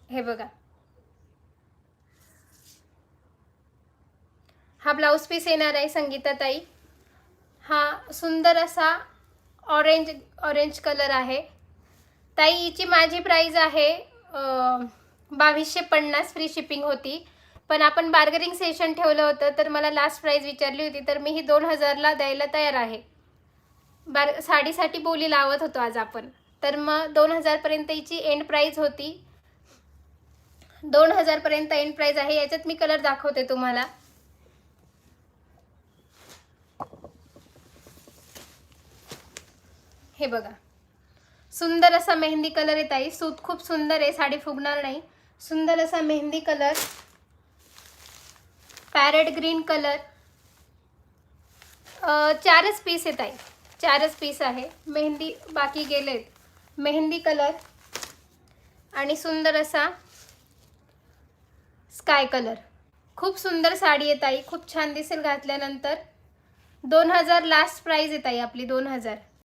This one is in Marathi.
हे बघा, हा ब्लाऊज पीस येणार आहे संगीताताई. हा सुंदर असा ऑरेंज कलर आहे. ताई हिची माझी प्राइस आहे 2250, फ्री शिपिंग होती. पण आपण बार्गेनिंग सेशन ठेवलं होतं तर मला लास्ट प्राइस विचारली होती, तर मी ही 2000ला द्यायला तयार आहे. साडीसाठी बोली लावत होतो आज आपण, तर मग 2000पर्यंत हिची एंड प्राइस होती. 2000पर्यंत एंड प्राइस आहे. याच्यात मी कलर दाखवते तुम्हाला. हे बघा, सुंदर असा मेहंदी कलर आहे ताई. सूत खूप सुंदर आहे, साडी फुगणार नाही. सुंदर असा mehndi colour, parrot green colour. 4च पीस आहे ताई, 4च पीस आहे. मेहंदी बाकी गेलेत. मेहंदी कलर आणि सुंदर असा स्काय कलर. खूप सुंदर साडी आहे ताई, खूप छान दिसेल घातल्यानंतर. 2000 लास्ट प्राइस आहे ताई आपली, 2000.